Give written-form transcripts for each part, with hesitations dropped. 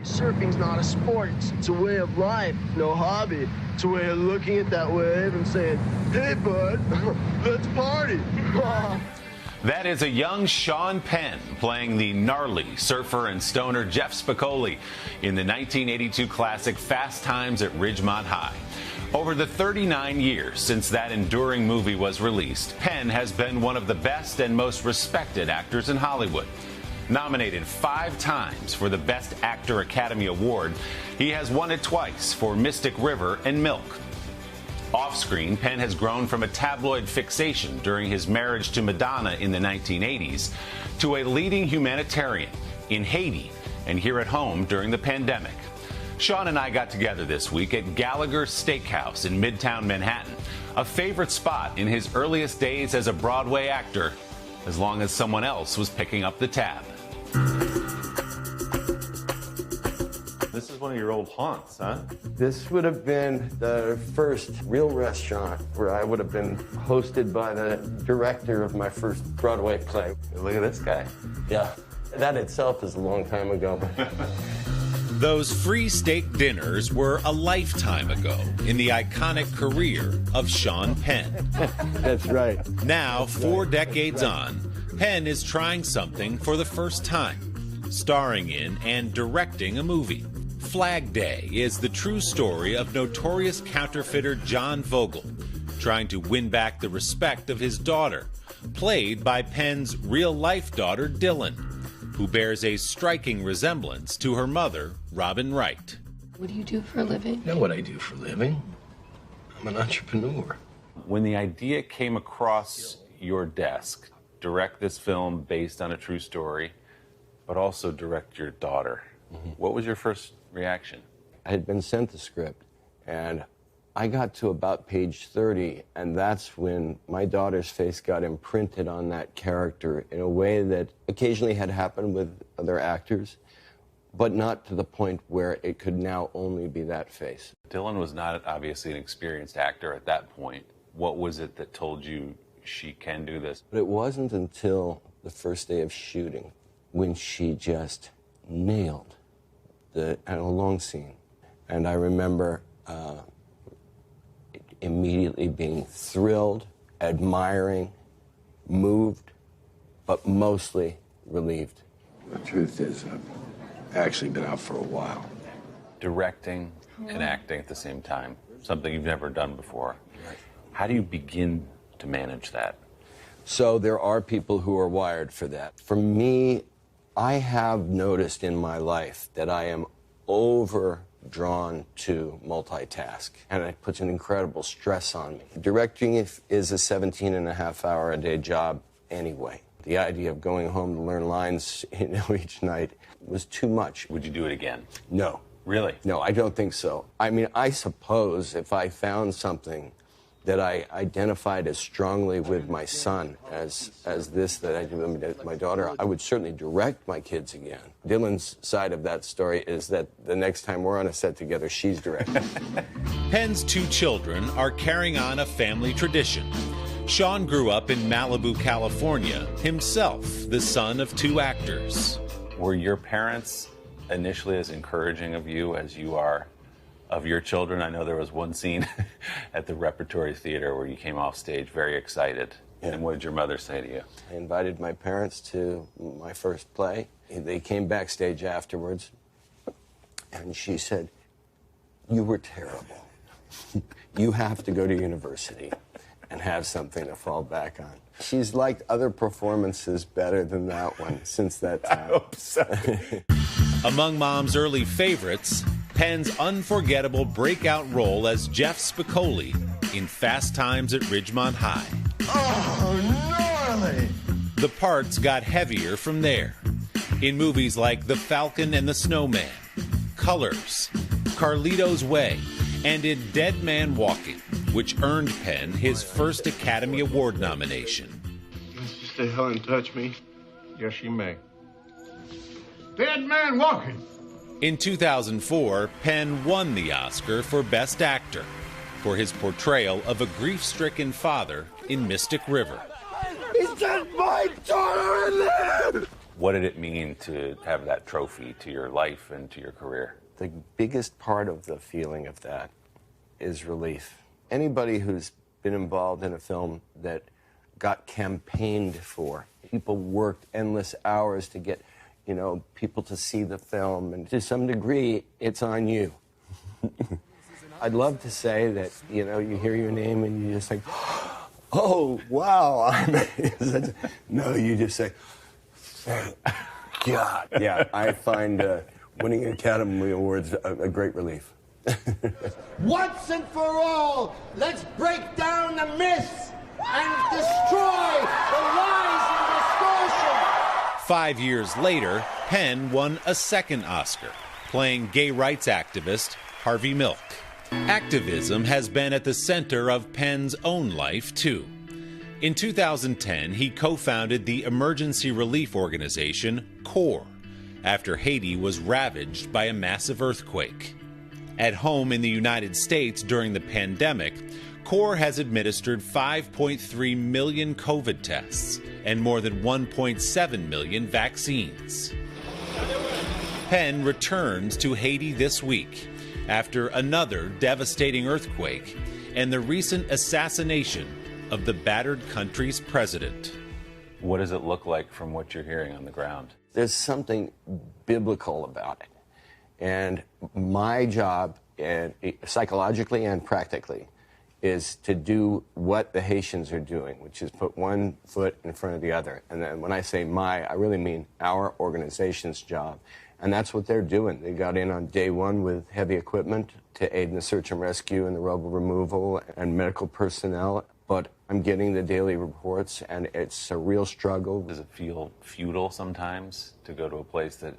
Surfing's not a sport, it's a way of life, no hobby. It's a way of looking at that wave and saying, hey, bud, let's party. That is a young Sean Penn playing the gnarly surfer and stoner Jeff Spicoli in the 1982 classic Fast Times at Ridgemont High. Over the 39 years since that enduring movie was released, Penn has been one of the best and most respected actors in Hollywood. Nominated 5 times for the Best Actor Academy Award, he has won it twice for Mystic River and Milk. Off-screen, Penn has grown from a tabloid fixation during his marriage to Madonna in the 1980s to a leading humanitarian in Haiti and here at home during the pandemic. Sean and I got together this week at Gallagher's Steakhouse in Midtown Manhattan, a favorite spot in his earliest days as a Broadway actor, as long as someone else was picking up the tab. This is one of your old haunts, huh? This would have been the first real restaurant where I would have been hosted by the director of my first Broadway play. Look at this guy. Yeah, that itself is a long time ago. Those free steak dinners were a lifetime ago in the iconic career of Sean Penn. That's right. Now, 4 decades on, Penn is trying something for the first time, starring in and directing a movie. Flag Day is the true story of notorious counterfeiter John Vogel, trying to win back the respect of his daughter, played by Penn's real-life daughter, Dylan, who bears a striking resemblance to her mother, Robin Wright. What do you do for a living? You know what I do for a living? I'm an entrepreneur. When the idea came across your desk, direct this film based on a true story, but also direct your daughter, what was your first reaction? I had been sent the script, and I got to about page 30, and that's when my daughter's face got imprinted on that character in a way that occasionally had happened with other actors, but not to the point where it could now only be that face. Dylan was not obviously an experienced actor at that point. What was it that told you she can do this? But it wasn't until the first day of shooting when she just nailed the long scene. And I remember immediately being thrilled, admiring, moved, but mostly relieved. The truth is, I've actually been out for a while. Directing and acting at the same time, something you've never done before. How do you begin to manage that? So there are people who are wired for that. For me, I have noticed in my life that I am overdrawn to multitask, and it puts an incredible stress on me. Directing is a 17-and-a-half-hour-a-day job anyway. The idea of going home to learn lines, each night was too much. Would you do it again? No. Really? No, I don't think so. I mean, I suppose if I found something that I identified as strongly with my son as this that I do with my daughter, I would certainly direct my kids again. Dylan's side of that story is that the next time we're on a set together, she's directing. Penn's 2 children are carrying on a family tradition. Sean grew up in Malibu, California, himself the son of 2 actors. Were your parents initially as encouraging of you as you are of your children? I know there was one scene at the Repertory Theater where you came off stage very excited. Yeah. And what did your mother say to you? I invited my parents to my first play. They came backstage afterwards, and she said, "You were terrible. You have to go to university and have something to fall back on." She's liked other performances better than that one since that time. I hope so. Among Mom's early favorites, Penn's unforgettable breakout role as Jeff Spicoli in Fast Times at Ridgemont High. Oh, gnarly! The parts got heavier from there. In movies like The Falcon and the Snowman, Colors, Carlito's Way, and in Dead Man Walking, which earned Penn his first Academy Award nomination. Must you stay hell and touch me? Yes, you may. Dead Man Walking. In 2004, Penn won the Oscar for Best Actor for his portrayal of a grief-stricken father in Mystic River. He said my daughter in there! What did it mean to have that trophy to your life and to your career? The biggest part of the feeling of that is relief. Anybody who's been involved in a film that got campaigned for, people worked endless hours to get, people to see the film, and to some degree, it's on you. I'd love to say that, you hear your name and you just think, oh, wow. No, you just say, thank God. Yeah, I find winning Academy Awards a great relief. Once and for all, let's break down the myths and destroy the lies and distortion. 5 years later, Penn won a second Oscar, playing gay rights activist Harvey Milk. Activism has been at the center of Penn's own life, too. In 2010, he co-founded the emergency relief organization CORE after Haiti was ravaged by a massive earthquake. At home in the United States during the pandemic, CORE has administered 5.3 million COVID tests and more than 1.7 million vaccines. Penn returns to Haiti this week after another devastating earthquake and the recent assassination of the battered country's president. What does it look like from what you're hearing on the ground? There's something biblical about it. And my job, psychologically and practically, is to do what the Haitians are doing, which is put one foot in front of the other. And then when I say I really mean our organization's job. And that's what they're doing. They got in on day one with heavy equipment to aid in the search and rescue and the rubble removal and medical personnel. But I'm getting the daily reports, and it's a real struggle. Does it feel futile sometimes to go to a place that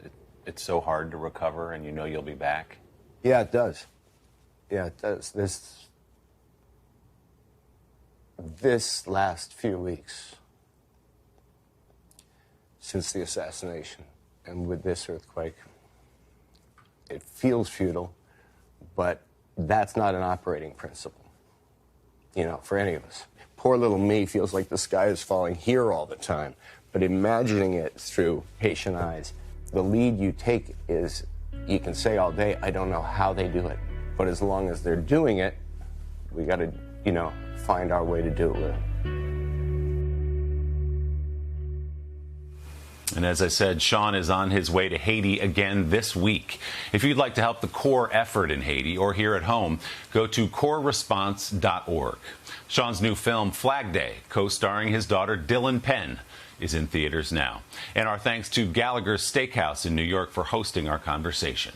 it's so hard to recover and you'll be back? Yeah, it does. Yeah, it does. This last few weeks, since the assassination and with this earthquake, it feels futile, but that's not an operating principle, for any of us. Poor little me feels like the sky is falling here all the time, but imagining it through Haitian eyes, the lead you take is, you can say all day, I don't know how they do it, but as long as they're doing it, we got to, find our way to do it with them. And as I said, Sean is on his way to Haiti again this week. If you'd like to help the CORE effort in Haiti or here at home, go to coreresponse.org. Sean's new film, Flag Day, co-starring his daughter Dylan Penn, is in theaters now. And our thanks to Gallagher's Steakhouse in New York for hosting our conversation.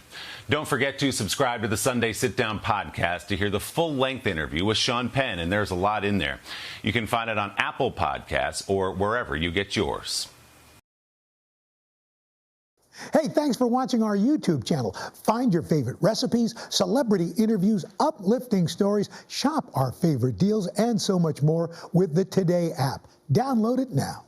Don't forget to subscribe to the Sunday Sitdown podcast to hear the full-length interview with Sean Penn, and there's a lot in there. You can find it on Apple Podcasts or wherever you get yours. Hey, thanks for watching our YouTube channel. Find your favorite recipes, celebrity interviews, uplifting stories, shop our favorite deals, and so much more with the Today app. Download it now.